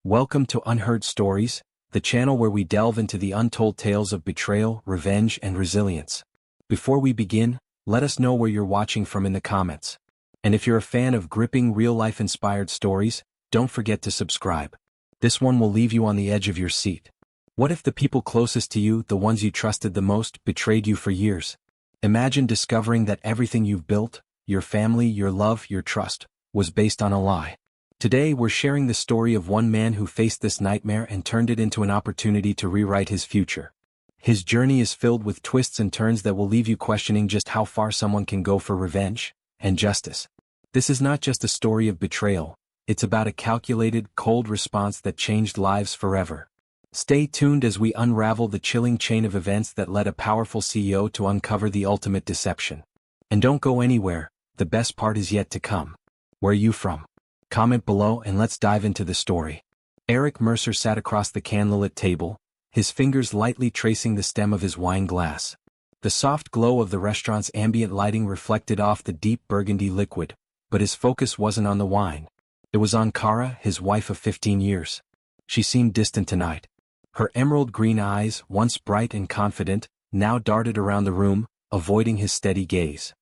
Welcome to Unheard Stories, the channel where we delve into the untold tales of betrayal, revenge, and resilience. Before we begin, let us know where you're watching from in the comments. And if you're a fan of gripping real-life inspired stories, don't forget to subscribe. This one will leave you on the edge of your seat. What if the people closest to you, the ones you trusted the most, betrayed you for years? Imagine discovering that everything you've built, your family, your love, your trust, was based on a lie. Today we're sharing the story of one man who faced this nightmare and turned it into an opportunity to rewrite his future. His journey is filled with twists and turns that will leave you questioning just how far someone can go for revenge and justice. This is not just a story of betrayal, it's about a calculated, cold response that changed lives forever. Stay tuned as we unravel the chilling chain of events that led a powerful CEO to uncover the ultimate deception. And don't go anywhere, the best part is yet to come. Where are you from? Comment below and let's dive into the story. Eric Mercer sat across the candlelit table, his fingers lightly tracing the stem of his wine glass. The soft glow of the restaurant's ambient lighting reflected off the deep burgundy liquid, but his focus wasn't on the wine. It was on Kara, his wife of 15 years. She seemed distant tonight. Her emerald green eyes, once bright and confident, now darted around the room, avoiding his steady gaze.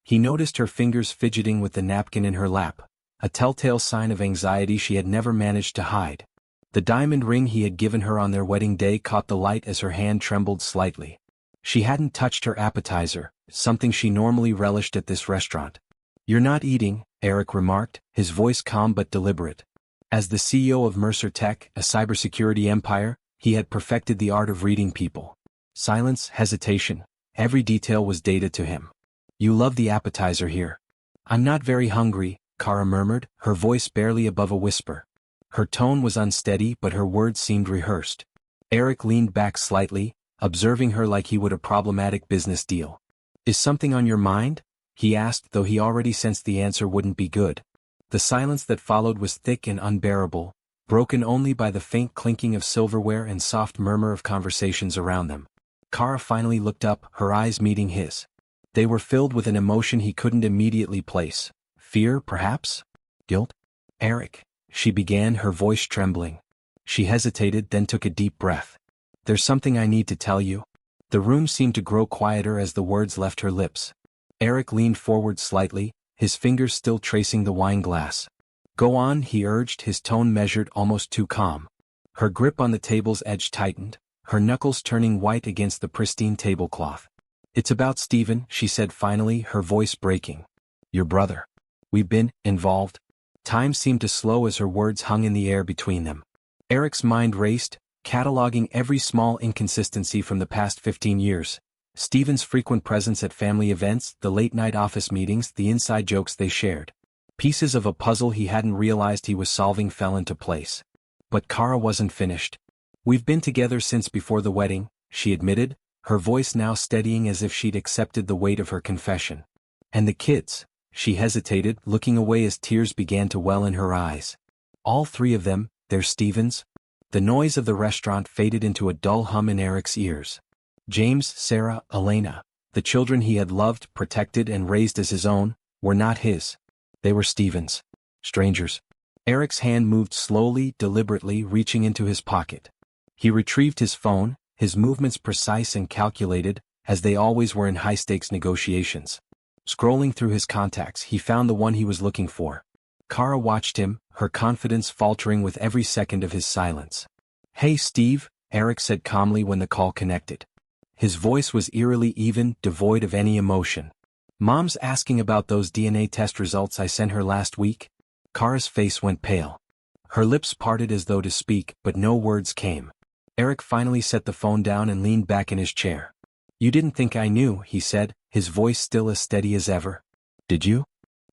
He noticed her fingers fidgeting with the napkin in her lap, a telltale sign of anxiety she had never managed to hide. The diamond ring he had given her on their wedding day caught the light as her hand trembled slightly. She hadn't touched her appetizer, something she normally relished at this restaurant. "You're not eating," Eric remarked, his voice calm but deliberate. As the CEO of Mercer Tech, a cybersecurity empire, he had perfected the art of reading people. Silence, hesitation, every detail was data to him. "You love the appetizer here." "I'm not very hungry," Kara murmured, her voice barely above a whisper. Her tone was unsteady but her words seemed rehearsed. Eric leaned back slightly, observing her like he would a problematic business deal. "Is something on your mind?" he asked, though he already sensed the answer wouldn't be good. The silence that followed was thick and unbearable, broken only by the faint clinking of silverware and soft murmur of conversations around them. Kara finally looked up, her eyes meeting his. They were filled with an emotion he couldn't immediately place. Fear, perhaps? Guilt? "Eric," she began, her voice trembling. She hesitated, then took a deep breath. "There's something I need to tell you." The room seemed to grow quieter as the words left her lips. Eric leaned forward slightly, his fingers still tracing the wine glass. "Go on," he urged, his tone measured, almost too calm. Her grip on the table's edge tightened, her knuckles turning white against the pristine tablecloth. "It's about Stephen," she said finally, her voice breaking. "Your brother. We've been involved." Time seemed to slow as her words hung in the air between them. Eric's mind raced, cataloging every small inconsistency from the past 15 years. Stephen's frequent presence at family events, the late-night office meetings, the inside jokes they shared. Pieces of a puzzle he hadn't realized he was solving fell into place. But Kara wasn't finished. "We've been together since before the wedding," she admitted, her voice now steadying as if she'd accepted the weight of her confession. "And the kids?" She hesitated, looking away as tears began to well in her eyes. "All three of them, they're Stephen's?" The noise of the restaurant faded into a dull hum in Eric's ears. James, Sarah, Elena, the children he had loved, protected, and raised as his own, were not his. They were Stephen's. Strangers. Eric's hand moved slowly, deliberately, reaching into his pocket. He retrieved his phone, his movements precise and calculated, as they always were in high-stakes negotiations. Scrolling through his contacts, he found the one he was looking for. Kara watched him, her confidence faltering with every second of his silence. "Hey Steve," Eric said calmly when the call connected. His voice was eerily even, devoid of any emotion. "Mom's asking about those DNA test results I sent her last week." Kara's face went pale. Her lips parted as though to speak, but no words came. Eric finally set the phone down and leaned back in his chair. "You didn't think I knew," he said, his voice still as steady as ever. "Did you?"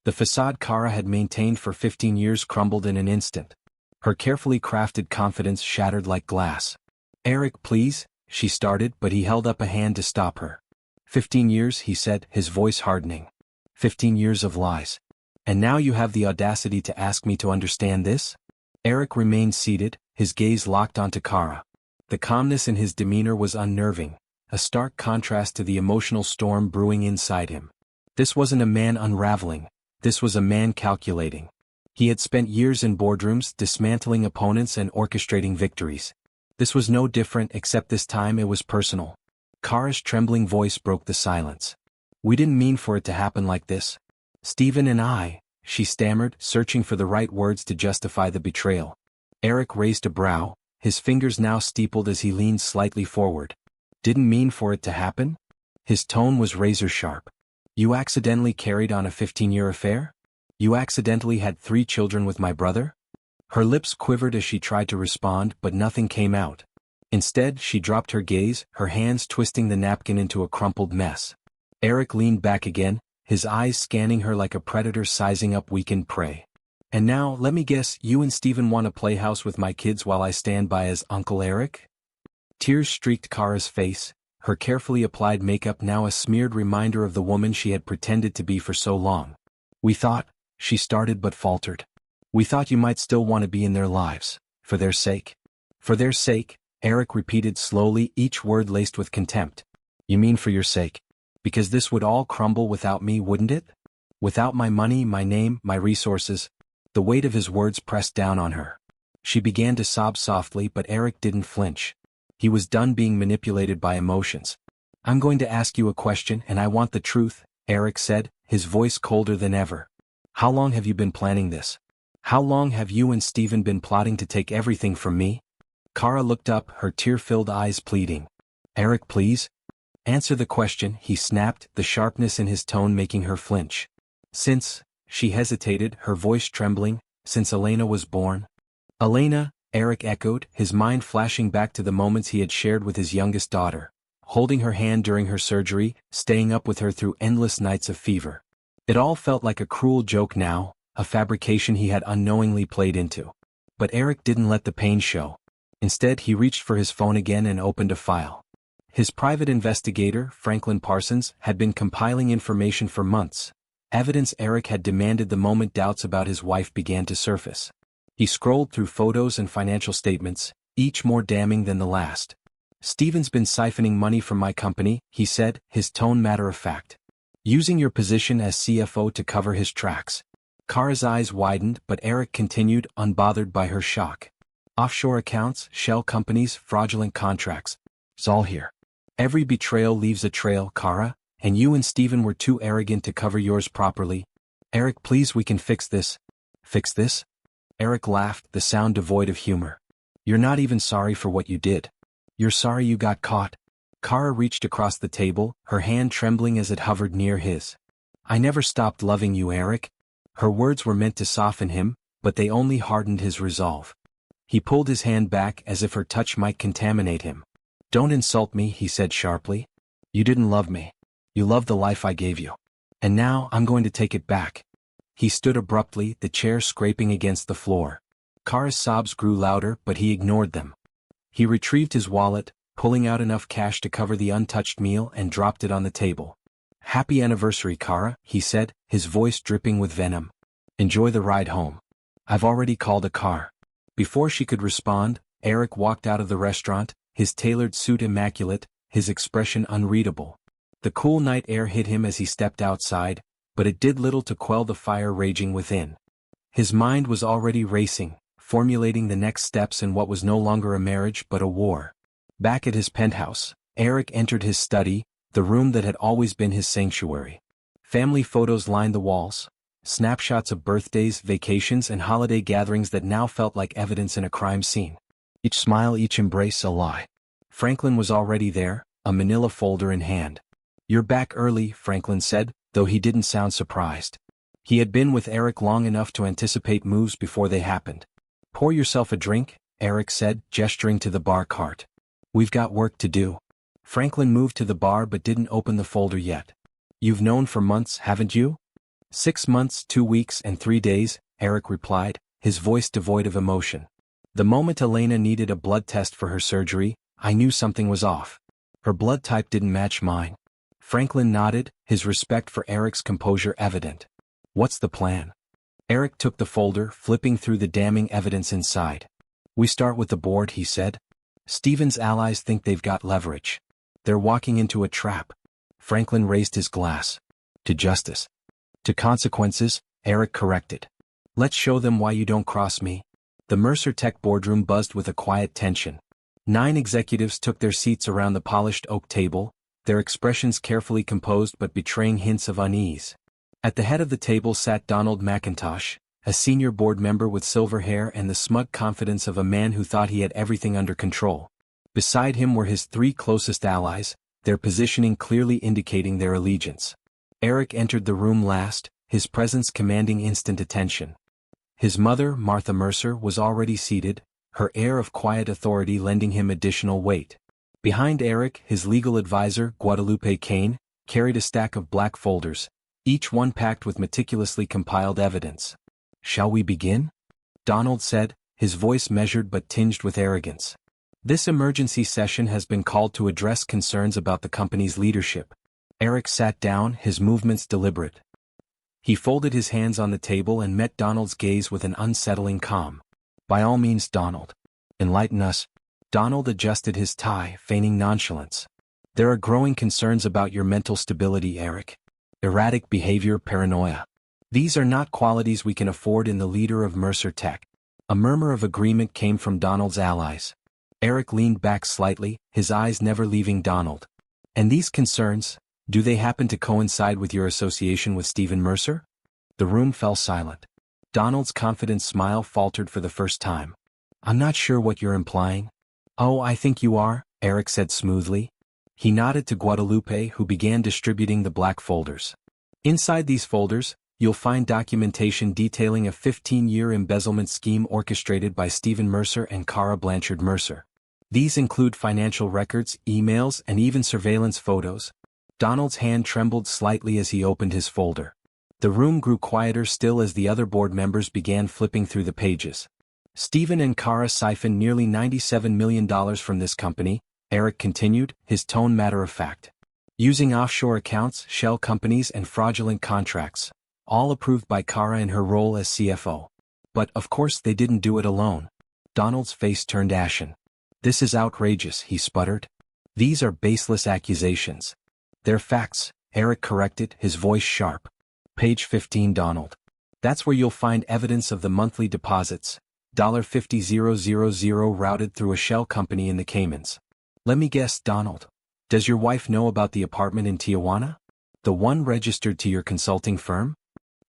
The facade Kara had maintained for 15 years crumbled in an instant. Her carefully crafted confidence shattered like glass. "Eric, please," she started, but he held up a hand to stop her. 15 years, he said, his voice hardening. 15 years of lies. "And now you have the audacity to ask me to understand this?" Eric remained seated, his gaze locked onto Kara. The calmness in his demeanor was unnerving, a stark contrast to the emotional storm brewing inside him. This wasn't a man unraveling, this was a man calculating. He had spent years in boardrooms dismantling opponents and orchestrating victories. This was no different, except this time it was personal. Kara's trembling voice broke the silence. "We didn't mean for it to happen like this. Stephen and I," she stammered, searching for the right words to justify the betrayal. Eric raised a brow, his fingers now steepled as he leaned slightly forward. "Didn't mean for it to happen?" His tone was razor-sharp. "You accidentally carried on a 15-year affair? You accidentally had 3 children with my brother?" Her lips quivered as she tried to respond, but nothing came out. Instead, she dropped her gaze, her hands twisting the napkin into a crumpled mess. Eric leaned back again, his eyes scanning her like a predator sizing up weakened prey. "And now, let me guess, you and Stephen want to play house with my kids while I stand by as Uncle Eric?" Tears streaked Kara's face, her carefully applied makeup now a smeared reminder of the woman she had pretended to be for so long. "We thought," she started but faltered. "We thought you might still want to be in their lives, for their sake." "For their sake," Eric repeated slowly, each word laced with contempt. "You mean for your sake? Because this would all crumble without me, wouldn't it? Without my money, my name, my resources." The weight of his words pressed down on her. She began to sob softly, but Eric didn't flinch. He was done being manipulated by emotions. "I'm going to ask you a question, and I want the truth," Eric said, his voice colder than ever. "How long have you been planning this? How long have you and Stephen been plotting to take everything from me?" Kara looked up, her tear-filled eyes pleading. "Eric, please. Answer the question," he snapped, the sharpness in his tone making her flinch. "Since," she hesitated, her voice trembling, "since Elena was born." "Elena," Eric echoed, his mind flashing back to the moments he had shared with his youngest daughter, holding her hand during her surgery, staying up with her through endless nights of fever. It all felt like a cruel joke now, a fabrication he had unknowingly played into. But Eric didn't let the pain show. Instead, he reached for his phone again and opened a file. His private investigator, Franklin Parsons, had been compiling information for months, evidence Eric had demanded the moment doubts about his wife began to surface. He scrolled through photos and financial statements, each more damning than the last. "Stephen's been siphoning money from my company," he said, his tone matter-of-fact. "Using your position as CFO to cover his tracks." Kara's eyes widened, but Eric continued, unbothered by her shock. "Offshore accounts, shell companies, fraudulent contracts. It's all here. Every betrayal leaves a trail, Kara, and you and Stephen were too arrogant to cover yours properly. Eric, please, we can fix this." "Fix this?" Eric laughed, the sound devoid of humor. "You're not even sorry for what you did. You're sorry you got caught." Kara reached across the table, her hand trembling as it hovered near his. "I never stopped loving you, Eric." Her words were meant to soften him, but they only hardened his resolve. He pulled his hand back as if her touch might contaminate him. "Don't insult me," he said sharply. "You didn't love me. You loved the life I gave you. And now I'm going to take it back." He stood abruptly, the chair scraping against the floor. Kara's sobs grew louder, but he ignored them. He retrieved his wallet, pulling out enough cash to cover the untouched meal, and dropped it on the table. "Happy anniversary, Kara," he said, his voice dripping with venom. "Enjoy the ride home. I've already called a car." Before she could respond, Eric walked out of the restaurant, his tailored suit immaculate, his expression unreadable. The cool night air hit him as he stepped outside, but it did little to quell the fire raging within. His mind was already racing, formulating the next steps in what was no longer a marriage but a war. Back at his penthouse, Eric entered his study, the room that had always been his sanctuary. Family photos lined the walls, snapshots of birthdays, vacations, and holiday gatherings that now felt like evidence in a crime scene. Each smile, each embrace, a lie. Franklin was already there, a manila folder in hand. "You're back early," Franklin said, though he didn't sound surprised. He had been with Eric long enough to anticipate moves before they happened. "Pour yourself a drink," Eric said, gesturing to the bar cart. "We've got work to do." Franklin moved to the bar but didn't open the folder yet. "You've known for months, haven't you?" 6 months, 2 weeks, and 3 days, Eric replied, his voice devoid of emotion. "The moment Elena needed a blood test for her surgery, I knew something was off. Her blood type didn't match mine." Franklin nodded, his respect for Eric's composure evident. "What's the plan?" Eric took the folder, flipping through the damning evidence inside. "We start with the board," he said. "Stephen's allies think they've got leverage. They're walking into a trap." Franklin raised his glass. "To justice." "To consequences," Eric corrected. Let's show them why you don't cross me. The Mercer Tech boardroom buzzed with a quiet tension. 9 executives took their seats around the polished oak table, their expressions carefully composed but betraying hints of unease. At the head of the table sat Donald McIntosh, a senior board member with silver hair and the smug confidence of a man who thought he had everything under control. Beside him were his 3 closest allies, their positioning clearly indicating their allegiance. Eric entered the room last, his presence commanding instant attention. His mother, Martha Mercer, was already seated, her air of quiet authority lending him additional weight. Behind Eric, his legal advisor, Guadalupe Kane, carried a stack of black folders, each one packed with meticulously compiled evidence. "Shall we begin?" Donald said, his voice measured but tinged with arrogance. "This emergency session has been called to address concerns about the company's leadership." Eric sat down, his movements deliberate. He folded his hands on the table and met Donald's gaze with an unsettling calm. "By all means, Donald. Enlighten us." Donald adjusted his tie, feigning nonchalance. "There are growing concerns about your mental stability, Eric. Erratic behavior, paranoia. These are not qualities we can afford in the leader of Mercer Tech." A murmur of agreement came from Donald's allies. Eric leaned back slightly, his eyes never leaving Donald. "And these concerns, do they happen to coincide with your association with Stephen Mercer?" The room fell silent. Donald's confident smile faltered for the first time. "I'm not sure what you're implying." "Oh, I think you are," Eric said smoothly. He nodded to Guadalupe, who began distributing the black folders. "Inside these folders, you'll find documentation detailing a 15-year embezzlement scheme orchestrated by Stephen Mercer and Cara Blanchard Mercer. These include financial records, emails, and even surveillance photos." Donald's hand trembled slightly as he opened his folder. The room grew quieter still as the other board members began flipping through the pages. "Stephen and Cara siphoned nearly $97 million from this company," Eric continued, his tone matter-of-fact. "Using offshore accounts, shell companies and fraudulent contracts, all approved by Cara in her role as CFO. But of course they didn't do it alone." Donald's face turned ashen. "This is outrageous," he sputtered. "These are baseless accusations." "They're facts," Eric corrected, his voice sharp. "Page 15, Donald. That's where you'll find evidence of the monthly deposits, $50,000 routed through a shell company in the Caymans. Let me guess, Donald. Does your wife know about the apartment in Tijuana? The one registered to your consulting firm?"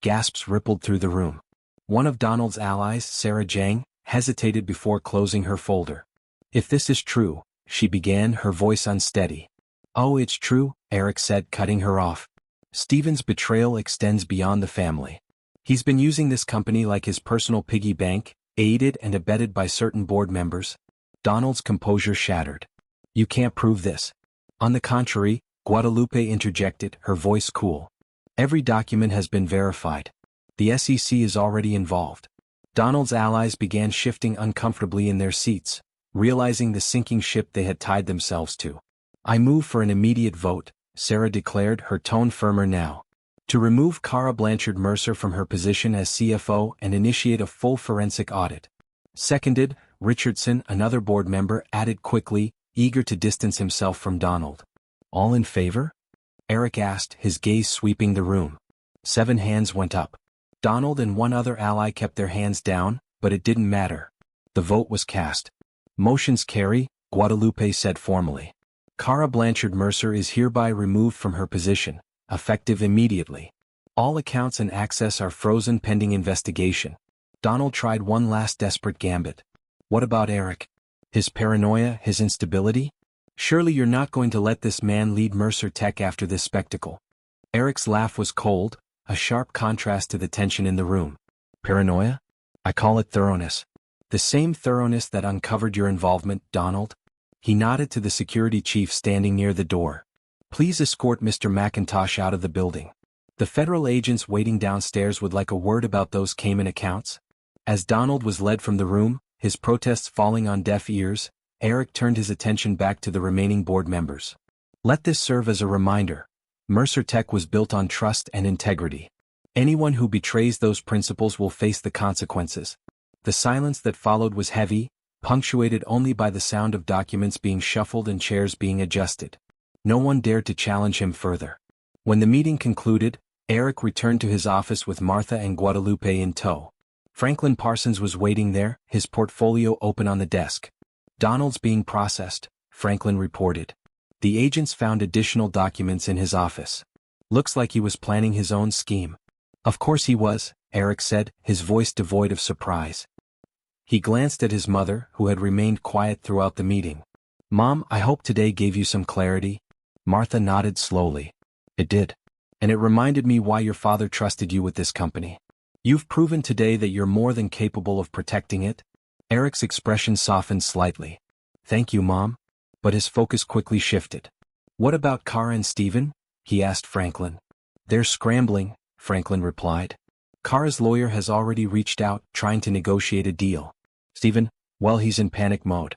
Gasps rippled through the room. One of Donald's allies, Sarah Jang, hesitated before closing her folder. "If this is true," she began, her voice unsteady. "Oh, it's true," Eric said, cutting her off. "Stephen's betrayal extends beyond the family. He's been using this company like his personal piggy bank, aided and abetted by certain board members." Donald's composure shattered. "You can't prove this." "On the contrary," Guadalupe interjected, her voice cool. "Every document has been verified. The SEC is already involved." Donald's allies began shifting uncomfortably in their seats, realizing the sinking ship they had tied themselves to. "I move for an immediate vote," Sarah declared, her tone firmer now. "To remove Cara Blanchard Mercer from her position as CFO and initiate a full forensic audit." Seconded, Richardson, another board member, added quickly, eager to distance himself from Donald. "All in favor?" Eric asked, his gaze sweeping the room. 7 hands went up. Donald and one other ally kept their hands down, but it didn't matter. The vote was cast. "Motions carry," Guadalupe said formally. "Cara Blanchard Mercer is hereby removed from her position, effective immediately. All accounts and access are frozen pending investigation." Donald tried one last desperate gambit. "What about Eric? His paranoia, his instability? Surely you're not going to let this man lead Mercer Tech after this spectacle." Eric's laugh was cold, a sharp contrast to the tension in the room. "Paranoia? I call it thoroughness. The same thoroughness that uncovered your involvement, Donald." He nodded to the security chief standing near the door. "Please escort Mr. McIntosh out of the building. The federal agents waiting downstairs would like a word about those Cayman accounts." As Donald was led from the room, his protests falling on deaf ears, Eric turned his attention back to the remaining board members. "Let this serve as a reminder. Mercer Tech was built on trust and integrity. Anyone who betrays those principles will face the consequences." The silence that followed was heavy, punctuated only by the sound of documents being shuffled and chairs being adjusted. No one dared to challenge him further. When the meeting concluded, Eric returned to his office with Martha and Guadalupe in tow. Franklin Parsons was waiting there, his portfolio open on the desk. "Donald's being processed," Franklin reported. The agents found additional documents in his office. "Looks like he was planning his own scheme." "Of course he was," Eric said, his voice devoid of surprise. He glanced at his mother, who had remained quiet throughout the meeting. "Mom, I hope today gave you some clarity." Martha nodded slowly. "It did. And it reminded me why your father trusted you with this company. You've proven today that you're more than capable of protecting it." Eric's expression softened slightly. "Thank you, Mom." But his focus quickly shifted. "What about Kara and Stephen?" he asked Franklin. "They're scrambling," Franklin replied. "Kara's lawyer has already reached out, trying to negotiate a deal. Stephen, well, he's in panic mode.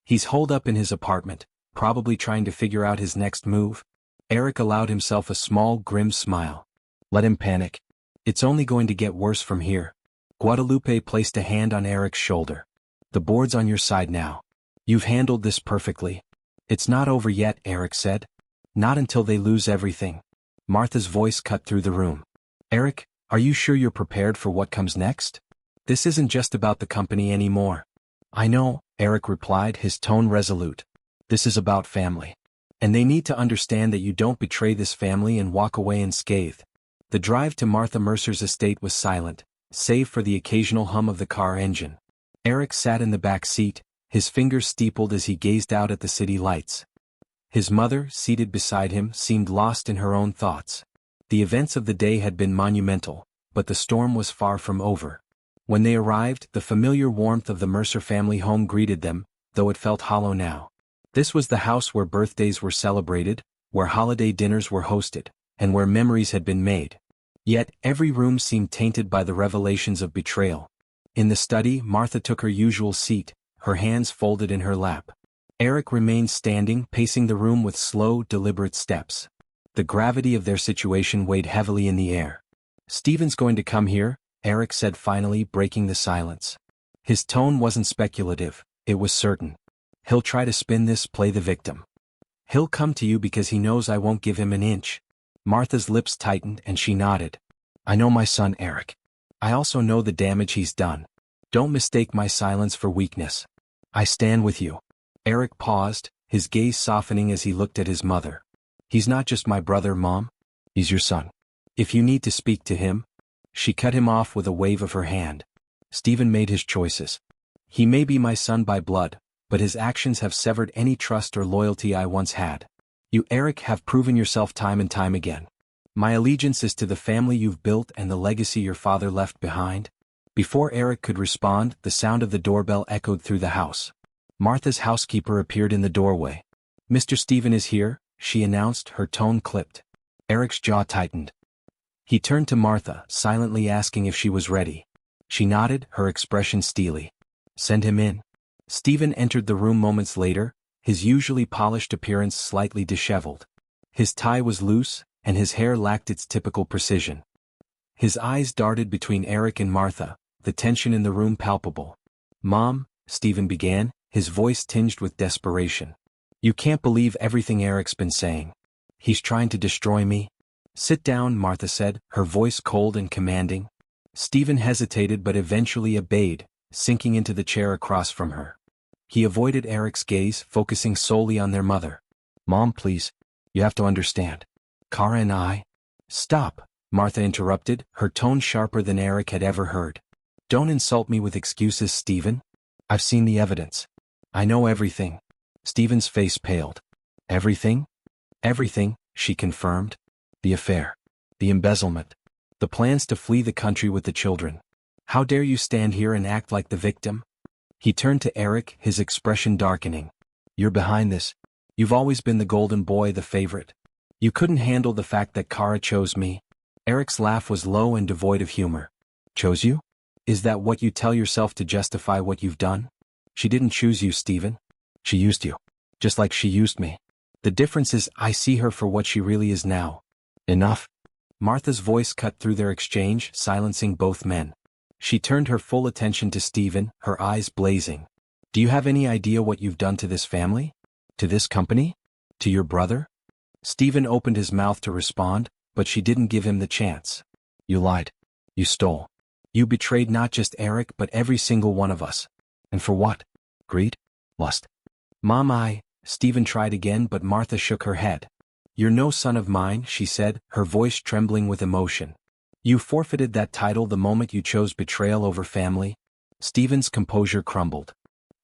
He's holed up in his apartment, probably trying to figure out his next move." Eric allowed himself a small, grim smile. "Let him panic. It's only going to get worse from here." Guadalupe placed a hand on Eric's shoulder. "The board's on your side now. You've handled this perfectly." "It's not over yet," Eric said. "Not until they lose everything." Martha's voice cut through the room. "Eric, are you sure you're prepared for what comes next? This isn't just about the company anymore." "I know," Eric replied, his tone resolute. "This is about family. And they need to understand that you don't betray this family and walk away unscathed." The drive to Martha Mercer's estate was silent, save for the occasional hum of the car engine. Eric sat in the back seat, his fingers steepled as he gazed out at the city lights. His mother, seated beside him, seemed lost in her own thoughts. The events of the day had been monumental, but the storm was far from over. When they arrived, the familiar warmth of the Mercer family home greeted them, though it felt hollow now. This was the house where birthdays were celebrated, where holiday dinners were hosted, and where memories had been made. Yet, every room seemed tainted by the revelations of betrayal. In the study, Martha took her usual seat, her hands folded in her lap. Eric remained standing, pacing the room with slow, deliberate steps. The gravity of their situation weighed heavily in the air. "Stephen's going to come here," Eric said finally, breaking the silence. His tone wasn't speculative, it was certain. "He'll try to spin this, play the victim. He'll come to you because he knows I won't give him an inch." Martha's lips tightened and she nodded. "I know my son, Eric. I also know the damage he's done. Don't mistake my silence for weakness. I stand with you." Eric paused, his gaze softening as he looked at his mother. "He's not just my brother, Mom. He's your son. If you need to speak to him." She cut him off with a wave of her hand. "Stephen made his choices. He may be my son by blood, but his actions have severed any trust or loyalty I once had. You, Eric, have proven yourself time and time again. My allegiance is to the family you've built and the legacy your father left behind." Before Eric could respond, the sound of the doorbell echoed through the house. Martha's housekeeper appeared in the doorway. "Mr. Stephen is here," she announced, her tone clipped. Eric's jaw tightened. He turned to Martha, silently asking if she was ready. She nodded, her expression steely. "Send him in." Stephen entered the room moments later, his usually polished appearance slightly disheveled. His tie was loose, and his hair lacked its typical precision. His eyes darted between Eric and Martha, the tension in the room palpable. "Mom," Stephen began, his voice tinged with desperation. "You can't believe everything Eric's been saying. He's trying to destroy me." "Sit down," Martha said, her voice cold and commanding. Stephen hesitated but eventually obeyed, sinking into the chair across from her. He avoided Eric's gaze, focusing solely on their mother. "Mom, please. You have to understand. Kara and I—" "Stop," Martha interrupted, her tone sharper than Eric had ever heard. "Don't insult me with excuses, Stephen. I've seen the evidence. I know everything." Stephen's face paled. "Everything?" "Everything," she confirmed. "The affair. The embezzlement. The plans to flee the country with the children. How dare you stand here and act like the victim?" He turned to Eric, his expression darkening. "You're behind this. You've always been the golden boy, the favorite. You couldn't handle the fact that Kara chose me." Eric's laugh was low and devoid of humor. "Chose you? Is that what you tell yourself to justify what you've done? She didn't choose you, Stephen. She used you. Just like she used me. The difference is I see her for what she really is now." "Enough." Martha's voice cut through their exchange, silencing both men. She turned her full attention to Stephen, her eyes blazing. "Do you have any idea what you've done to this family? To this company? To your brother?" Stephen opened his mouth to respond, but she didn't give him the chance. "You lied. You stole. You betrayed not just Eric but every single one of us. And for what? Greed? Lust? Mom, Stephen tried again but Martha shook her head. You're no son of mine, she said, her voice trembling with emotion. You forfeited that title the moment you chose betrayal over family. Stephen's composure crumbled.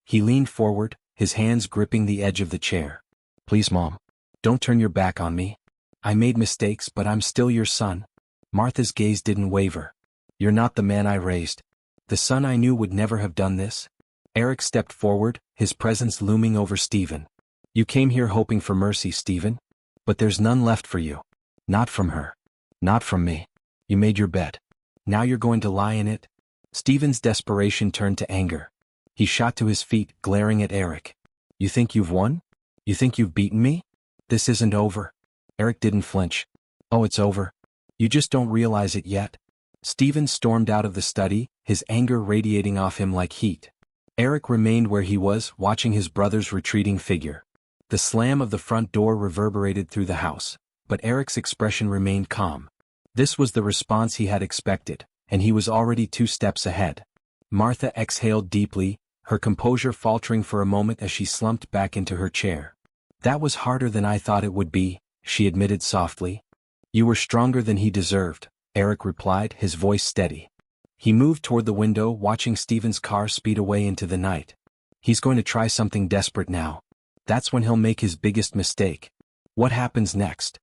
He leaned forward, his hands gripping the edge of the chair. Please, Mom. Don't turn your back on me. I made mistakes but I'm still your son. Martha's gaze didn't waver. You're not the man I raised. The son I knew would never have done this. Eric stepped forward, his presence looming over Stephen. You came here hoping for mercy, Stephen. But there's none left for you. Not from her. Not from me. You made your bed. Now you're going to lie in it? Stephen's desperation turned to anger. He shot to his feet, glaring at Eric. You think you've won? You think you've beaten me? This isn't over. Eric didn't flinch. Oh, it's over. You just don't realize it yet. Stephen stormed out of the study, his anger radiating off him like heat. Eric remained where he was, watching his brother's retreating figure. The slam of the front door reverberated through the house, but Eric's expression remained calm. This was the response he had expected, and he was already 2 steps ahead. Martha exhaled deeply, her composure faltering for a moment as she slumped back into her chair. That was harder than I thought it would be, she admitted softly. You were stronger than he deserved, Eric replied, his voice steady. He moved toward the window, watching Stephen's car speed away into the night. He's going to try something desperate now. That's when he'll make his biggest mistake. What happens next?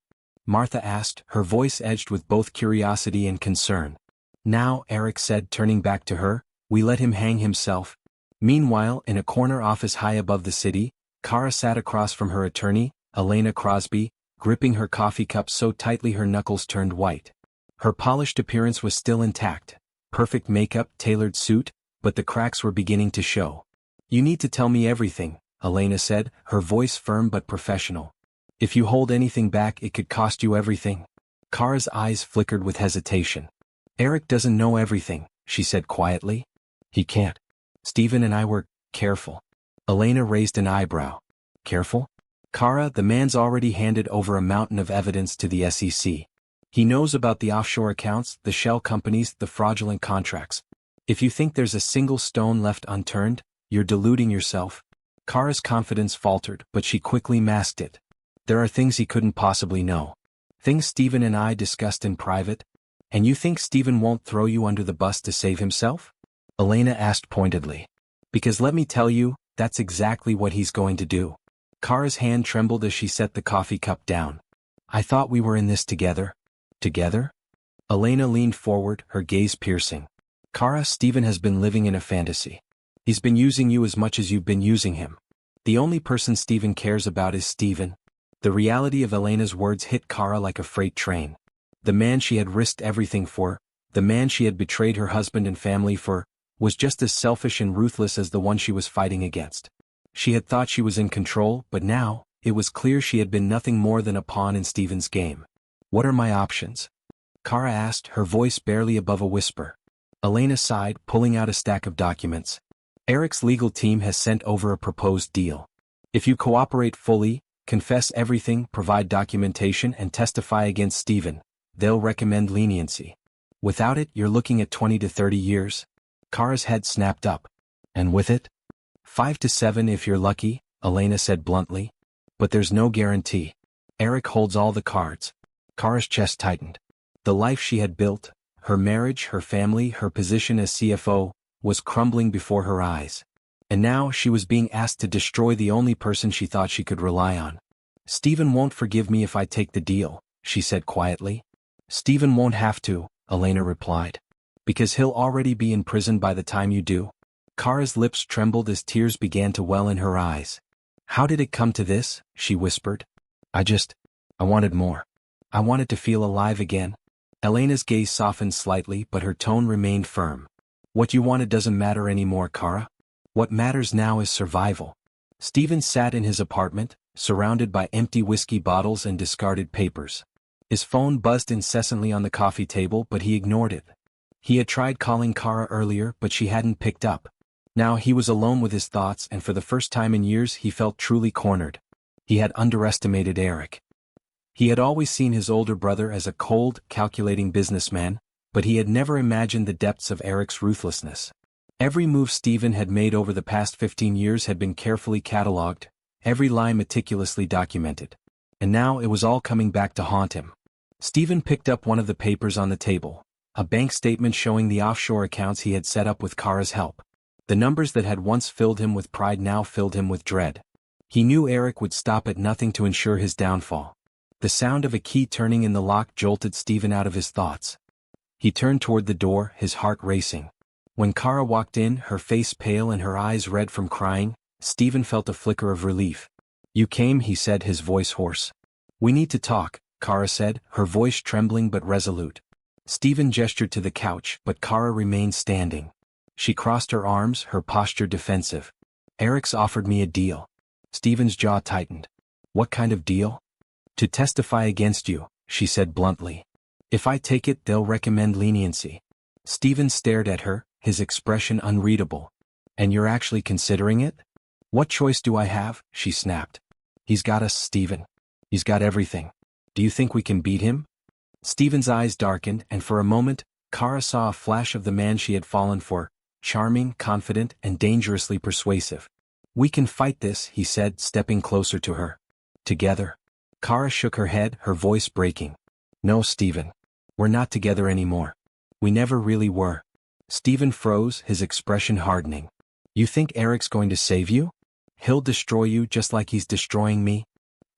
Martha asked, her voice edged with both curiosity and concern. Now, Eric said, turning back to her, we let him hang himself. Meanwhile, in a corner office high above the city, Kara sat across from her attorney, Elena Crosby, gripping her coffee cup so tightly her knuckles turned white. Her polished appearance was still intact. Perfect makeup, tailored suit, but the cracks were beginning to show. You need to tell me everything, Elena said, her voice firm but professional. If you hold anything back it could cost you everything. Kara's eyes flickered with hesitation. Eric doesn't know everything, she said quietly. He can't. Stephen and I were careful. Elena raised an eyebrow. Careful? Kara, the man's already handed over a mountain of evidence to the SEC. He knows about the offshore accounts, the shell companies, the fraudulent contracts. If you think there's a single stone left unturned, you're deluding yourself. Kara's confidence faltered, but she quickly masked it. There are things he couldn't possibly know. Things Stephen and I discussed in private. And you think Stephen won't throw you under the bus to save himself? Elena asked pointedly. Because let me tell you, that's exactly what he's going to do. Kara's hand trembled as she set the coffee cup down. I thought we were in this together. Together? Elena leaned forward, her gaze piercing. Kara, Stephen has been living in a fantasy. He's been using you as much as you've been using him. The only person Stephen cares about is Stephen. The reality of Elena's words hit Kara like a freight train. The man she had risked everything for, the man she had betrayed her husband and family for, was just as selfish and ruthless as the one she was fighting against. She had thought she was in control, but now, it was clear she had been nothing more than a pawn in Stephen's game. What are my options? Kara asked, her voice barely above a whisper. Elena sighed, pulling out a stack of documents. Eric's legal team has sent over a proposed deal. If you cooperate fully, confess everything, provide documentation and testify against Stephen, they'll recommend leniency. Without it, you're looking at 20 to 30 years. Kara's head snapped up. And with it? 5 to 7 if you're lucky, Elena said bluntly. But there's no guarantee. Eric holds all the cards. Kara's chest tightened. The life she had built, her marriage, her family, her position as CFO, was crumbling before her eyes. And now she was being asked to destroy the only person she thought she could rely on. Stephen won't forgive me if I take the deal, she said quietly. Stephen won't have to, Elena replied. Because he'll already be in prison by the time you do. Kara's lips trembled as tears began to well in her eyes. How did it come to this? She whispered. I wanted more. I wanted to feel alive again. Elena's gaze softened slightly, but her tone remained firm. What you wanted doesn't matter anymore, Kara. What matters now is survival. Stephen sat in his apartment, surrounded by empty whiskey bottles and discarded papers. His phone buzzed incessantly on the coffee table, but he ignored it. He had tried calling Kara earlier, but she hadn't picked up. Now he was alone with his thoughts, and for the first time in years he felt truly cornered. He had underestimated Eric. He had always seen his older brother as a cold, calculating businessman, but he had never imagined the depths of Eric's ruthlessness. Every move Stephen had made over the past 15 years had been carefully catalogued, every lie meticulously documented. And now it was all coming back to haunt him. Stephen picked up one of the papers on the table, a bank statement showing the offshore accounts he had set up with Kara's help. The numbers that had once filled him with pride now filled him with dread. He knew Eric would stop at nothing to ensure his downfall. The sound of a key turning in the lock jolted Stephen out of his thoughts. He turned toward the door, his heart racing. When Kara walked in, her face pale and her eyes red from crying, Stephen felt a flicker of relief. "You came," he said, his voice hoarse. "We need to talk," Kara said, her voice trembling but resolute. Stephen gestured to the couch, but Kara remained standing. She crossed her arms, her posture defensive. "Eric's offered me a deal." Stephen's jaw tightened. "What kind of deal?" "To testify against you," she said bluntly. "If I take it, they'll recommend leniency." Stephen stared at her, his expression unreadable. "And you're actually considering it?" "What choice do I have?" she snapped. "He's got us, Stephen. He's got everything. Do you think we can beat him?" Stephen's eyes darkened, and for a moment, Kara saw a flash of the man she had fallen for, charming, confident, and dangerously persuasive. "We can fight this," he said, stepping closer to her. "Together?" Kara shook her head, her voice breaking. "No, Stephen. We're not together anymore. We never really were." Stephen froze, his expression hardening. "You think Eric's going to save you? He'll destroy you just like he's destroying me?"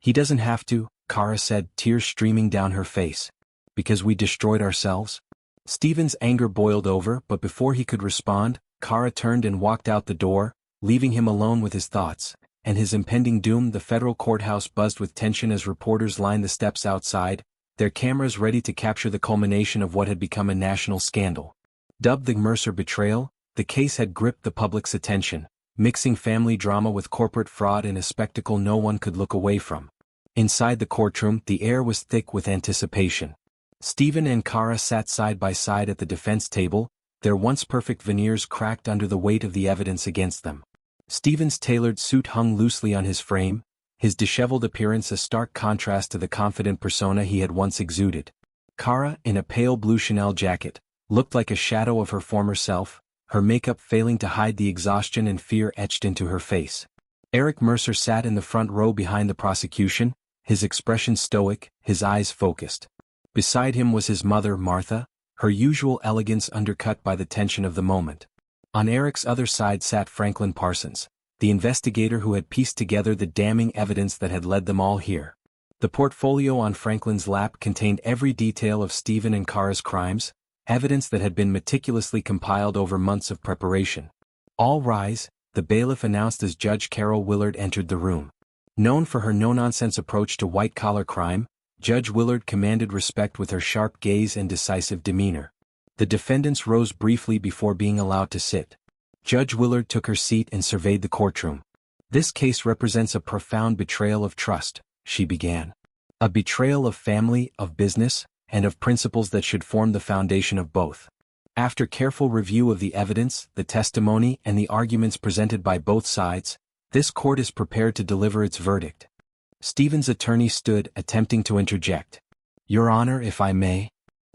"He doesn't have to," Kara said, tears streaming down her face. "Because we destroyed ourselves?" Stephen's anger boiled over, but before he could respond, Kara turned and walked out the door, leaving him alone with his thoughts, and his impending doom. The federal courthouse buzzed with tension as reporters lined the steps outside, their cameras ready to capture the culmination of what had become a national scandal. Dubbed the Mercer betrayal, the case had gripped the public's attention, mixing family drama with corporate fraud in a spectacle no one could look away from. Inside the courtroom, the air was thick with anticipation. Stephen and Kara sat side by side at the defense table, their once perfect veneers cracked under the weight of the evidence against them. Stephen's tailored suit hung loosely on his frame, his disheveled appearance a stark contrast to the confident persona he had once exuded. Kara, in a pale blue Chanel jacket, looked like a shadow of her former self, her makeup failing to hide the exhaustion and fear etched into her face. Eric Mercer sat in the front row behind the prosecution, his expression stoic, his eyes focused. Beside him was his mother, Martha, her usual elegance undercut by the tension of the moment. On Eric's other side sat Franklin Parsons, the investigator who had pieced together the damning evidence that had led them all here. The portfolio on Franklin's lap contained every detail of Stephen and Kara's crimes, evidence that had been meticulously compiled over months of preparation. "All rise," the bailiff announced as Judge Carol Willard entered the room. Known for her no-nonsense approach to white-collar crime, Judge Willard commanded respect with her sharp gaze and decisive demeanor. The defendants rose briefly before being allowed to sit. Judge Willard took her seat and surveyed the courtroom. "This case represents a profound betrayal of trust," she began. "A betrayal of family, of business, and of principles that should form the foundation of both. After careful review of the evidence, the testimony, and the arguments presented by both sides, this court is prepared to deliver its verdict." Stephen's attorney stood, attempting to interject. "Your Honor, if I may."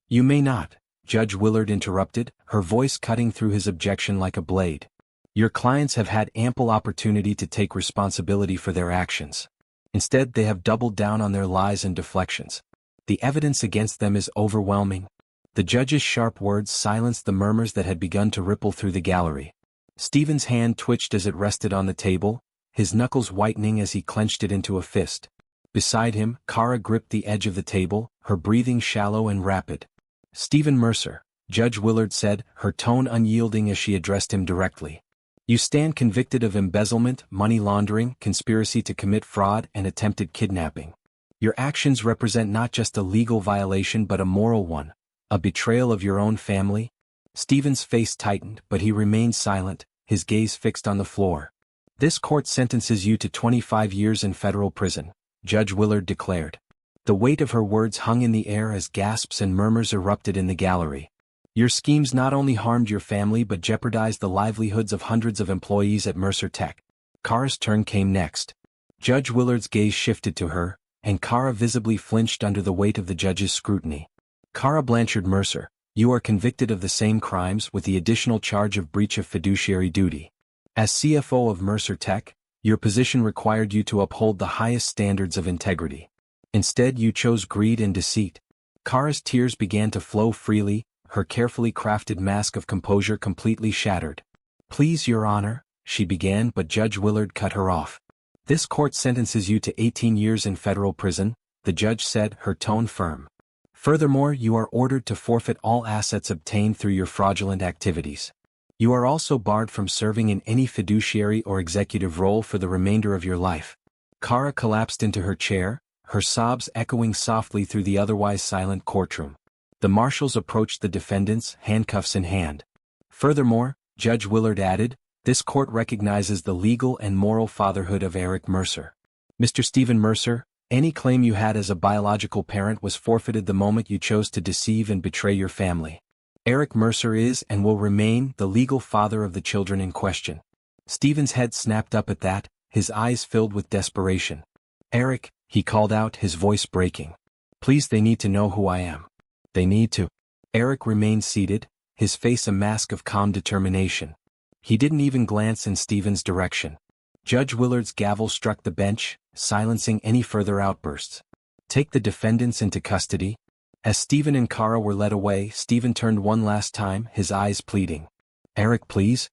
"You may not," Judge Willard interrupted, her voice cutting through his objection like a blade. "Your clients have had ample opportunity to take responsibility for their actions. Instead, they have doubled down on their lies and deflections. The evidence against them is overwhelming." The judge's sharp words silenced the murmurs that had begun to ripple through the gallery. Stephen's hand twitched as it rested on the table, his knuckles whitening as he clenched it into a fist. Beside him, Kara gripped the edge of the table, her breathing shallow and rapid. "Stephen Mercer," Judge Willard said, her tone unyielding as she addressed him directly. "You stand convicted of embezzlement, money laundering, conspiracy to commit fraud, and attempted kidnapping. Your actions represent not just a legal violation but a moral one, a betrayal of your own family." Stephen's face tightened, but he remained silent, his gaze fixed on the floor. "This court sentences you to 25 years in federal prison," Judge Willard declared. The weight of her words hung in the air as gasps and murmurs erupted in the gallery. "Your schemes not only harmed your family but jeopardized the livelihoods of hundreds of employees at Mercer Tech." Kara's turn came next. Judge Willard's gaze shifted to her, and Kara visibly flinched under the weight of the judge's scrutiny. "Kara Blanchard Mercer, You are convicted of the same crimes with the additional charge of breach of fiduciary duty. As CFO of Mercer Tech, your position required you to uphold the highest standards of integrity. Instead, you chose greed and deceit. Kara's tears began to flow freely, her carefully crafted mask of composure completely shattered. "Please, Your Honor," she began, but Judge Willard cut her off. "This court sentences you to 18 years in federal prison," the judge said, her tone firm. "Furthermore, you are ordered to forfeit all assets obtained through your fraudulent activities. You are also barred from serving in any fiduciary or executive role for the remainder of your life." Kara collapsed into her chair, her sobs echoing softly through the otherwise silent courtroom. The marshals approached the defendants, handcuffs in hand. "Furthermore," Judge Willard added, "this court recognizes the legal and moral fatherhood of Eric Mercer. Mr. Stephen Mercer, any claim you had as a biological parent was forfeited the moment you chose to deceive and betray your family. Eric Mercer is and will remain the legal father of the children in question." Stephen's head snapped up at that, his eyes filled with desperation. "Eric," he called out, his voice breaking. "Please, they need to know who I am. They need to." Eric remained seated, his face a mask of calm determination. He didn't even glance in Stephen's direction. Judge Willard's gavel struck the bench, silencing any further outbursts. "Take the defendants into custody." As Stephen and Kara were led away, Stephen turned one last time, his eyes pleading. "Eric, please."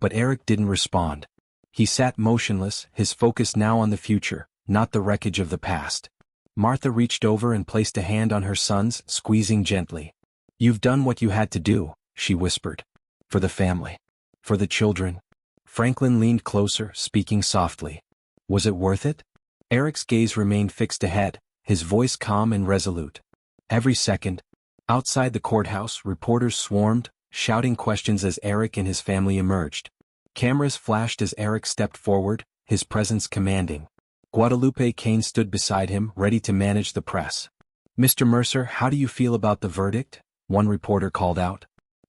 But Eric didn't respond. He sat motionless, his focus now on the future, not the wreckage of the past. Martha reached over and placed a hand on her son's, squeezing gently. "You've done what you had to do," she whispered. "For the family. For the children." Franklin leaned closer, speaking softly. "Was it worth it?" Eric's gaze remained fixed ahead, his voice calm and resolute. Every second. Outside the courthouse, reporters swarmed, shouting questions as Eric and his family emerged. Cameras flashed as Eric stepped forward, his presence commanding. Guadalupe Kane stood beside him, ready to manage the press. "Mr. Mercer, how do you feel about the verdict?" one reporter called out.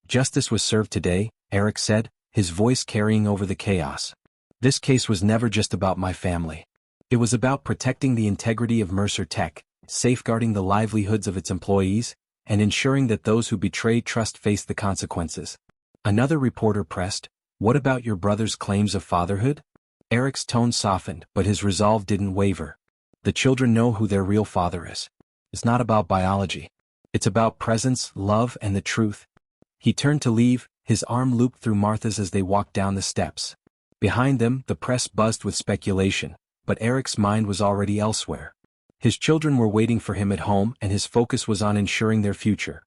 "Justice was served today," Eric said, his voice carrying over the chaos. "This case was never just about my family. It was about protecting the integrity of Mercer Tech, safeguarding the livelihoods of its employees, and ensuring that those who betray trust face the consequences." Another reporter pressed, "What about your brother's claims of fatherhood?" Eric's tone softened, but his resolve didn't waver. "The children know who their real father is. It's not about biology. It's about presence, love, and the truth." He turned to leave, his arm looped through Martha's as they walked down the steps. Behind them, the press buzzed with speculation, but Eric's mind was already elsewhere. His children were waiting for him at home, and his focus was on ensuring their future.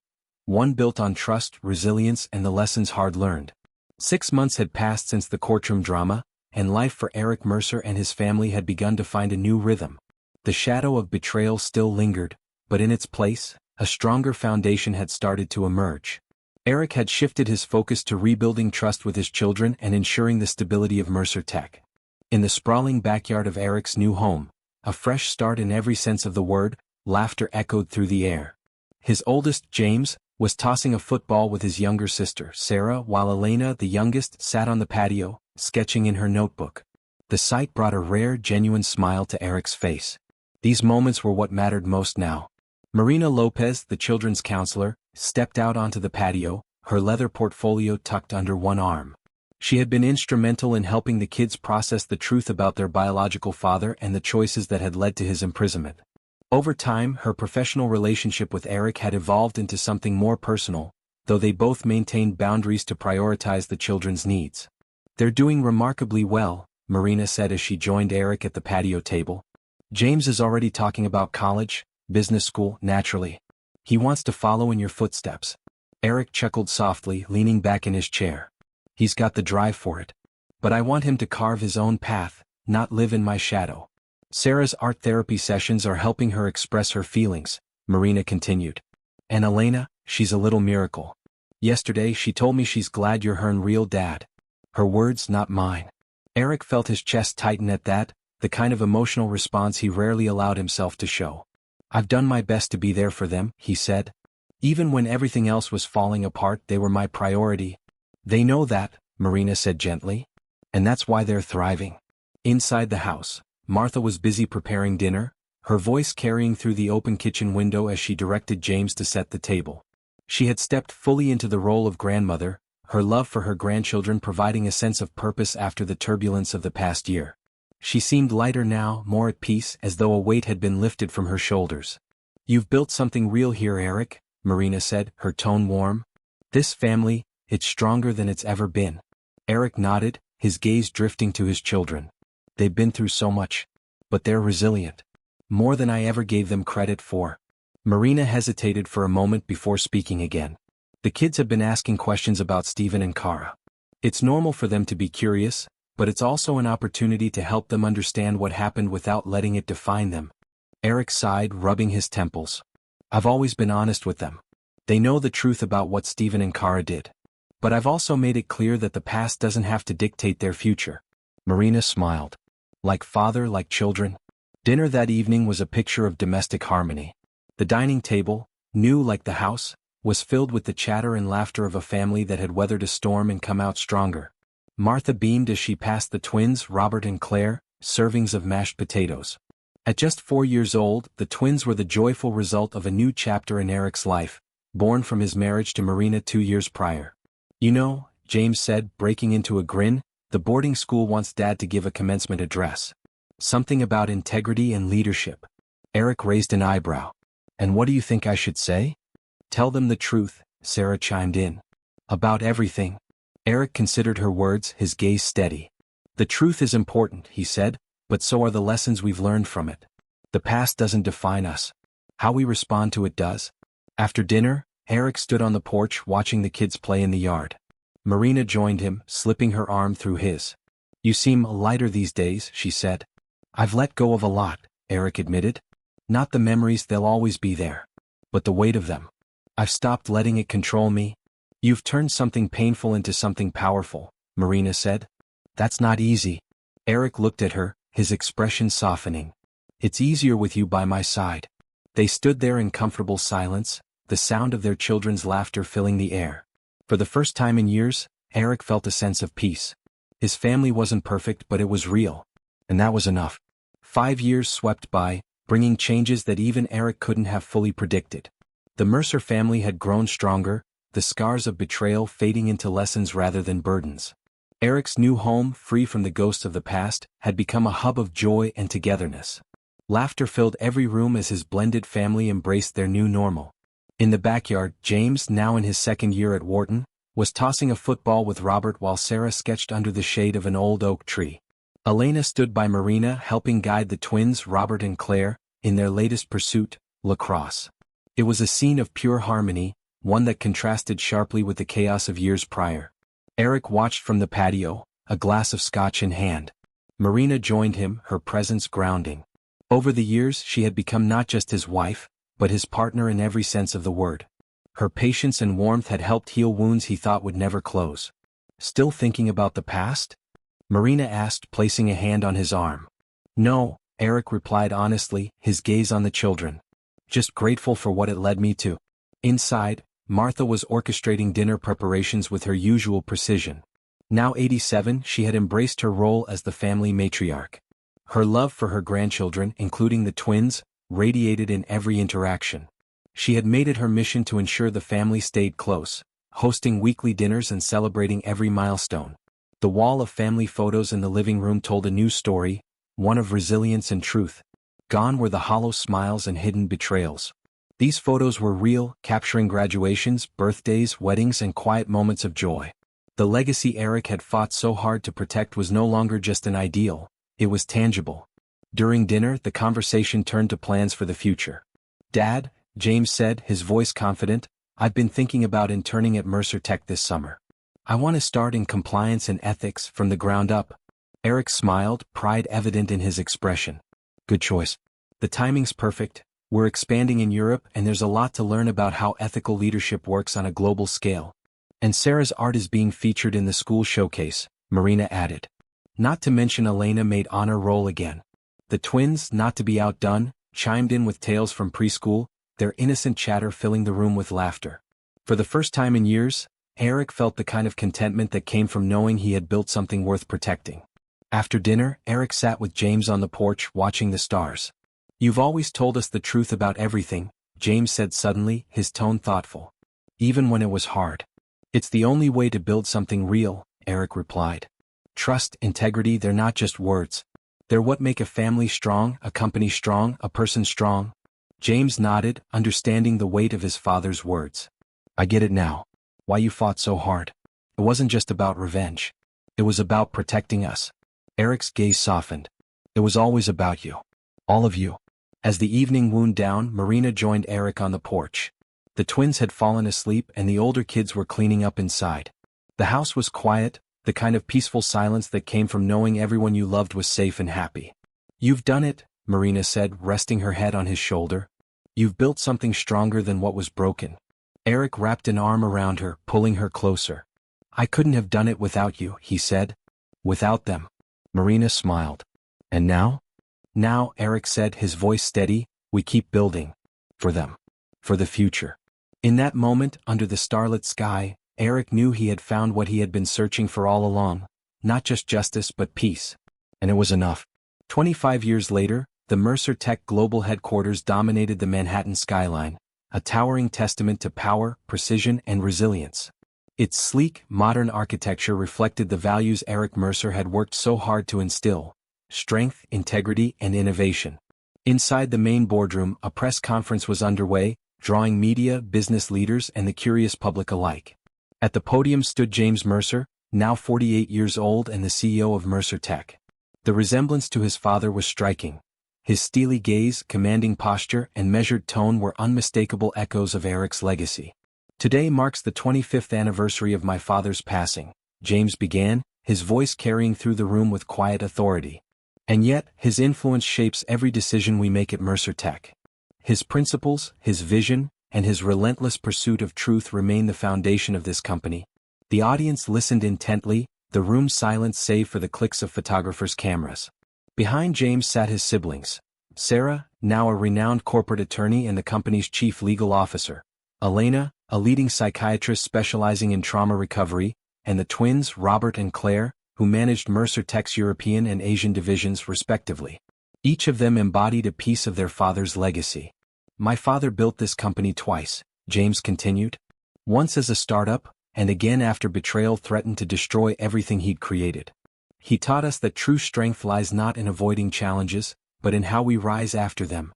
One built on trust, resilience, and the lessons hard learned. 6 months had passed since the courtroom drama, and life for Eric Mercer and his family had begun to find a new rhythm. The shadow of betrayal still lingered, but in its place, a stronger foundation had started to emerge. Eric had shifted his focus to rebuilding trust with his children and ensuring the stability of Mercer Tech. In the sprawling backyard of Eric's new home, a fresh start in every sense of the word, laughter echoed through the air. His oldest, James, was tossing a football with his younger sister, Sarah, while Elena, the youngest, sat on the patio, sketching in her notebook. The sight brought a rare, genuine smile to Eric's face. These moments were what mattered most now. Marina Lopez, the children's counselor, stepped out onto the patio, her leather portfolio tucked under one arm. She had been instrumental in helping the kids process the truth about their biological father and the choices that had led to his imprisonment. Over time, her professional relationship with Eric had evolved into something more personal, though they both maintained boundaries to prioritize the children's needs. "They're doing remarkably well," Marina said as she joined Eric at the patio table. "James is already talking about college, business school, naturally. He wants to follow in your footsteps." Eric chuckled softly, leaning back in his chair. "He's got the drive for it. But I want him to carve his own path, not live in my shadow." "Sarah's art therapy sessions are helping her express her feelings," Marina continued. "And Elena, she's a little miracle. Yesterday she told me she's glad you're her real dad. Her words, not mine." Eric felt his chest tighten at that, the kind of emotional response he rarely allowed himself to show. "I've done my best to be there for them," he said. "Even when everything else was falling apart, they were my priority." "They know that," Marina said gently. "And that's why they're thriving." Inside the house, Martha was busy preparing dinner, her voice carrying through the open kitchen window as she directed James to set the table. She had stepped fully into the role of grandmother, her love for her grandchildren providing a sense of purpose after the turbulence of the past year. She seemed lighter now, more at peace, as though a weight had been lifted from her shoulders. "You've built something real here, Eric," Marina said, her tone warm. "This family, it's stronger than it's ever been." Eric nodded, his gaze drifting to his children. "They've been through so much. But they're resilient. More than I ever gave them credit for." Marina hesitated for a moment before speaking again. The kids have been asking questions about Stephen and Kara. It's normal for them to be curious, but it's also an opportunity to help them understand what happened without letting it define them. Eric sighed, rubbing his temples. "I've always been honest with them. They know the truth about what Stephen and Kara did. But I've also made it clear that the past doesn't have to dictate their future." Marina smiled. Like father, like children. Dinner that evening was a picture of domestic harmony. The dining table, new like the house, was filled with the chatter and laughter of a family that had weathered a storm and come out stronger. Martha beamed as she passed the twins, Robert and Claire, servings of mashed potatoes. At just 4 years old, the twins were the joyful result of a new chapter in Eric's life, born from his marriage to Marina 2 years prior. "You know," James said, breaking into a grin, "the boarding school wants Dad to give a commencement address. Something about integrity and leadership." Eric raised an eyebrow. "And what do you think I should say?" "Tell them the truth," Sarah chimed in. "About everything." Eric considered her words, his gaze steady. "The truth is important," he said, "but so are the lessons we've learned from it. The past doesn't define us. How we respond to it does." After dinner, Eric stood on the porch watching the kids play in the yard. Marina joined him, slipping her arm through his. "You seem lighter these days," she said. "I've let go of a lot," Eric admitted. "Not the memories, they'll always be there. But the weight of them. I've stopped letting it control me." "You've turned something painful into something powerful," Marina said. "That's not easy." Eric looked at her, his expression softening. "It's easier with you by my side." They stood there in comfortable silence, the sound of their children's laughter filling the air. For the first time in years, Eric felt a sense of peace. His family wasn't perfect, but it was real. And that was enough. 5 years swept by, bringing changes that even Eric couldn't have fully predicted. The Mercer family had grown stronger, the scars of betrayal fading into lessons rather than burdens. Eric's new home, free from the ghosts of the past, had become a hub of joy and togetherness. Laughter filled every room as his blended family embraced their new normal. In the backyard, James, now in his 2nd year at Wharton, was tossing a football with Robert while Sarah sketched under the shade of an old oak tree. Elena stood by Marina, helping guide the twins, Robert and Claire, in their latest pursuit, lacrosse. It was a scene of pure harmony, one that contrasted sharply with the chaos of years prior. Eric watched from the patio, a glass of scotch in hand. Marina joined him, her presence grounding. Over the years she had become not just his wife, but his partner in every sense of the word. Her patience and warmth had helped heal wounds he thought would never close. "Still thinking about the past?" Marina asked, placing a hand on his arm. "No," Eric replied honestly, his gaze on the children. "Just grateful for what it led me to." Inside, Martha was orchestrating dinner preparations with her usual precision. Now 87, she had embraced her role as the family matriarch. Her love for her grandchildren, including the twins, radiated in every interaction. She had made it her mission to ensure the family stayed close, hosting weekly dinners and celebrating every milestone. The wall of family photos in the living room told a new story, one of resilience and truth. Gone were the hollow smiles and hidden betrayals. These photos were real, capturing graduations, birthdays, weddings, and quiet moments of joy. The legacy Eric had fought so hard to protect was no longer just an ideal, it was tangible. During dinner, the conversation turned to plans for the future. "Dad," James said, his voice confident, "I've been thinking about interning at Mercer Tech this summer. I want to start in compliance and ethics from the ground up." Eric smiled, pride evident in his expression. "Good choice. The timing's perfect. We're expanding in Europe and there's a lot to learn about how ethical leadership works on a global scale. And Sarah's art is being featured in the school showcase," Marina added. Not to mention Elena made honor roll again. The twins, not to be outdone, chimed in with tales from preschool, their innocent chatter filling the room with laughter. For the first time in years, Eric felt the kind of contentment that came from knowing he had built something worth protecting. After dinner, Eric sat with James on the porch watching the stars. "You've always told us the truth about everything," James said suddenly, his tone thoughtful. even when it was hard. It's the only way to build something real, Eric replied. Trust, integrity, they're not just words. They're what make a family strong, a company strong, a person strong. James nodded, understanding the weight of his father's words. I get it now. Why you fought so hard. It wasn't just about revenge. It was about protecting us. Eric's gaze softened. It was always about you. All of you. As the evening wound down, Marina joined Eric on the porch. The twins had fallen asleep and the older kids were cleaning up inside. The house was quiet, the kind of peaceful silence that came from knowing everyone you loved was safe and happy. You've done it, Marina said, resting her head on his shoulder. You've built something stronger than what was broken. Eric wrapped an arm around her, pulling her closer. I couldn't have done it without you, he said. Without them. Marina smiled. And now? Now, Eric said, his voice steady, we keep building. For them. For the future. In that moment, under the starlit sky, Eric knew he had found what he had been searching for all along, not just justice but peace. And it was enough. 25 years later, the Mercer Tech global headquarters dominated the Manhattan skyline, a towering testament to power, precision, and resilience. Its sleek, modern architecture reflected the values Eric Mercer had worked so hard to instill: strength, integrity, and innovation. Inside the main boardroom, a press conference was underway, drawing media, business leaders, and the curious public alike. At the podium stood James Mercer, now 48 years old and the CEO of Mercer Tech. The resemblance to his father was striking. His steely gaze, commanding posture, and measured tone were unmistakable echoes of Eric's legacy. Today marks the 25th anniversary of my father's passing, James began, his voice carrying through the room with quiet authority. And yet, his influence shapes every decision we make at Mercer Tech. His principles, his vision, and his relentless pursuit of truth remain the foundation of this company. The audience listened intently, the room silent save for the clicks of photographers' cameras. Behind James sat his siblings. Sarah, now a renowned corporate attorney and the company's chief legal officer. Elena, a leading psychiatrist specializing in trauma recovery, and the twins, Robert and Claire, who managed Mercer Tech's European and Asian divisions respectively. Each of them embodied a piece of their father's legacy. My father built this company twice, James continued. Once as a startup, and again after betrayal threatened to destroy everything he'd created. He taught us that true strength lies not in avoiding challenges, but in how we rise after them.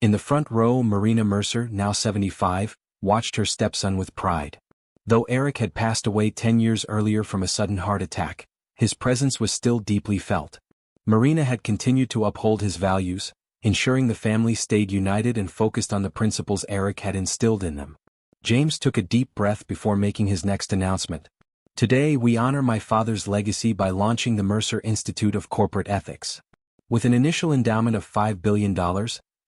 In the front row, Marina Mercer, now 75, watched her stepson with pride. Though Eric had passed away 10 years earlier from a sudden heart attack, his presence was still deeply felt. Marina had continued to uphold his values, ensuring the family stayed united and focused on the principles Eric had instilled in them. James took a deep breath before making his next announcement. Today we honor my father's legacy by launching the Mercer Institute of Corporate Ethics. With an initial endowment of $5 billion,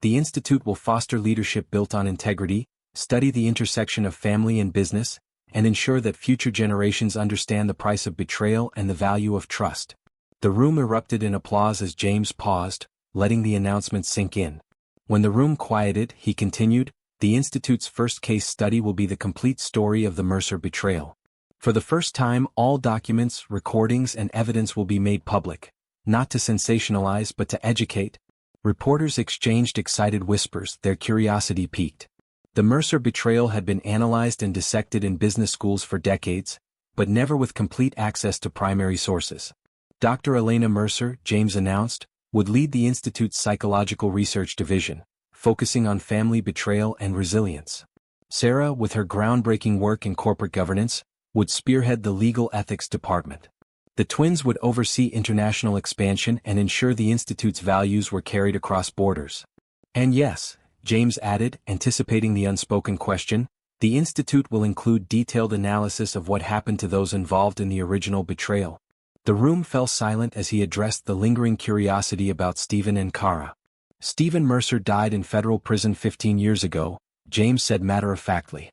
the institute will foster leadership built on integrity, study the intersection of family and business, and ensure that future generations understand the price of betrayal and the value of trust. The room erupted in applause as James paused, letting the announcement sink in. When the room quieted, he continued, the Institute's first case study will be the complete story of the Mercer betrayal. For the first time, all documents, recordings, and evidence will be made public, not to sensationalize but to educate. Reporters exchanged excited whispers, their curiosity piqued. The Mercer betrayal had been analyzed and dissected in business schools for decades, but never with complete access to primary sources. Dr. Elena Mercer, James announced, would lead the Institute's psychological research division, focusing on family betrayal and resilience. Sarah, with her groundbreaking work in corporate governance, would spearhead the legal ethics department. The twins would oversee international expansion and ensure the Institute's values were carried across borders. And yes, James added, anticipating the unspoken question, the Institute will include detailed analysis of what happened to those involved in the original betrayal. The room fell silent as he addressed the lingering curiosity about Stephen and Kara. Stephen Mercer died in federal prison 15 years ago, James said matter-of-factly.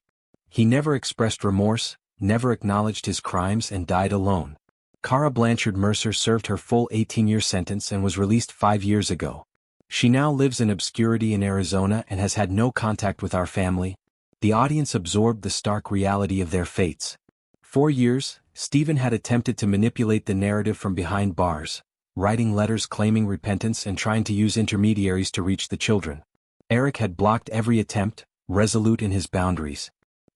He never expressed remorse, never acknowledged his crimes, and died alone. Kara Blanchard Mercer served her full 18-year sentence and was released 5 years ago. She now lives in obscurity in Arizona and has had no contact with our family. The audience absorbed the stark reality of their fates. 4 years, Stephen had attempted to manipulate the narrative from behind bars, writing letters claiming repentance and trying to use intermediaries to reach the children. Eric had blocked every attempt, resolute in his boundaries.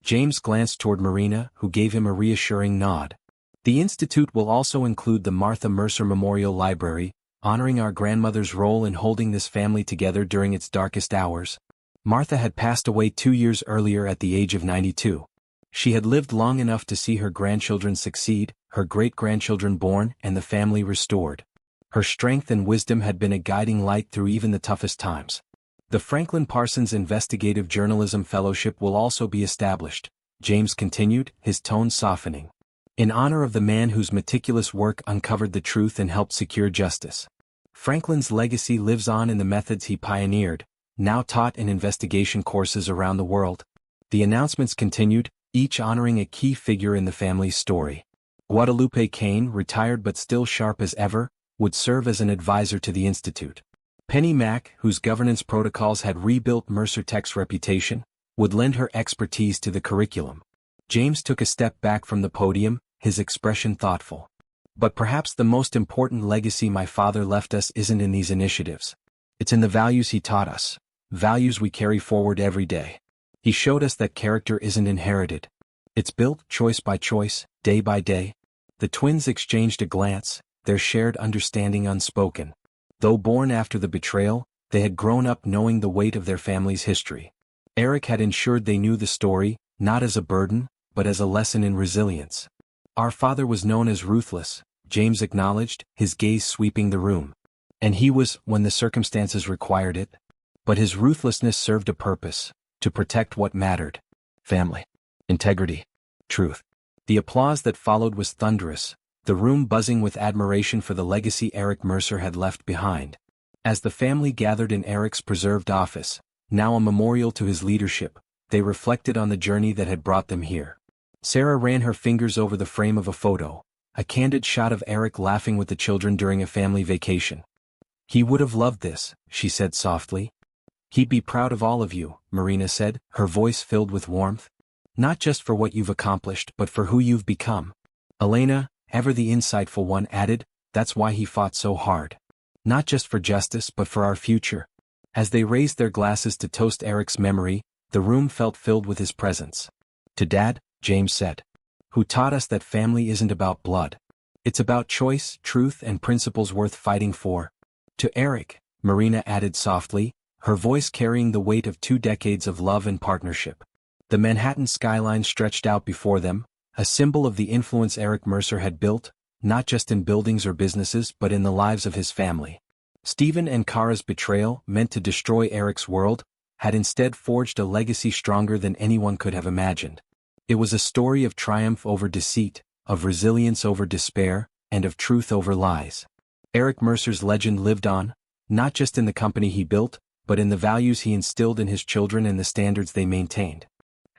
James glanced toward Marina, who gave him a reassuring nod. The institute will also include the Martha Mercer Memorial Library, honoring our grandmother's role in holding this family together during its darkest hours. Martha had passed away 2 years earlier at the age of 92. She had lived long enough to see her grandchildren succeed, her great-grandchildren born, and the family restored. Her strength and wisdom had been a guiding light through even the toughest times. The Franklin Parsons Investigative Journalism Fellowship will also be established, James continued, his tone softening, in honor of the man whose meticulous work uncovered the truth and helped secure justice. Franklin's legacy lives on in the methods he pioneered, now taught in investigation courses around the world. The announcements continued, each honoring a key figure in the family's story. Guadalupe Kane, retired but still sharp as ever, would serve as an advisor to the institute. Penny Mack, whose governance protocols had rebuilt Mercer Tech's reputation, would lend her expertise to the curriculum. James took a step back from the podium, his expression thoughtful. But perhaps the most important legacy my father left us isn't in these initiatives. It's in the values he taught us, values we carry forward every day. He showed us that character isn't inherited. It's built, choice by choice, day by day. The twins exchanged a glance, their shared understanding unspoken. Though born after the betrayal, they had grown up knowing the weight of their family's history. Eric had ensured they knew the story, not as a burden, but as a lesson in resilience. Our father was known as ruthless, James acknowledged, his gaze sweeping the room. And he was, when the circumstances required it. But his ruthlessness served a purpose, to protect what mattered. Family. Integrity. Truth. The applause that followed was thunderous, the room buzzing with admiration for the legacy Eric Mercer had left behind. As the family gathered in Eric's preserved office, now a memorial to his leadership, they reflected on the journey that had brought them here. Sarah ran her fingers over the frame of a photo, a candid shot of Eric laughing with the children during a family vacation. He would have loved this, she said softly. He'd be proud of all of you, Marina said, her voice filled with warmth. Not just for what you've accomplished but for who you've become. Elena, ever the insightful one, added, that's why he fought so hard. Not just for justice but for our future. As they raised their glasses to toast Eric's memory, the room felt filled with his presence. To Dad, James said, who taught us that family isn't about blood. It's about choice, truth, and principles worth fighting for. To Eric, Marina added softly, her voice carrying the weight of 2 decades of love and partnership. The Manhattan skyline stretched out before them, a symbol of the influence Eric Mercer had built, not just in buildings or businesses but in the lives of his family. Stephen and Kara's betrayal, meant to destroy Eric's world, had instead forged a legacy stronger than anyone could have imagined. It was a story of triumph over deceit, of resilience over despair, and of truth over lies. Eric Mercer's legend lived on, not just in the company he built, but in the values he instilled in his children and the standards they maintained.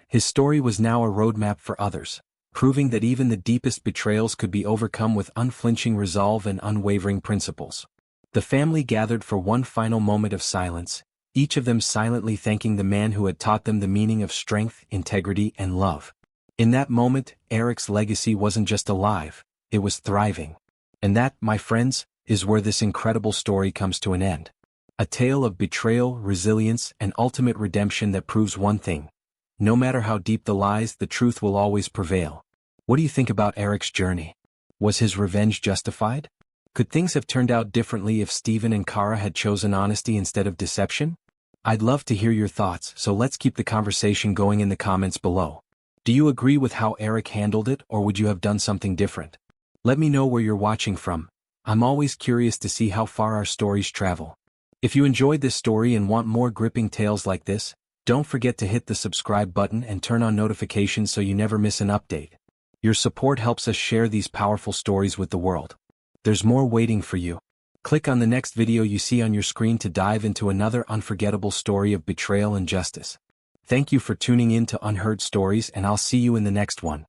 His story was now a roadmap for others, proving that even the deepest betrayals could be overcome with unflinching resolve and unwavering principles. The family gathered for one final moment of silence, each of them silently thanking the man who had taught them the meaning of strength, integrity, and love. In that moment, Eric's legacy wasn't just alive, it was thriving. And that, my friends, is where this incredible story comes to an end. A tale of betrayal, resilience, and ultimate redemption that proves one thing. No matter how deep the lies, the truth will always prevail. What do you think about Eric's journey? Was his revenge justified? Could things have turned out differently if Stephen and Kara had chosen honesty instead of deception? I'd love to hear your thoughts, so let's keep the conversation going in the comments below. Do you agree with how Eric handled it, or would you have done something different? Let me know where you're watching from. I'm always curious to see how far our stories travel. If you enjoyed this story and want more gripping tales like this, don't forget to hit the subscribe button and turn on notifications so you never miss an update. Your support helps us share these powerful stories with the world. There's more waiting for you. Click on the next video you see on your screen to dive into another unforgettable story of betrayal and justice. Thank you for tuning in to Unheard Stories, and I'll see you in the next one.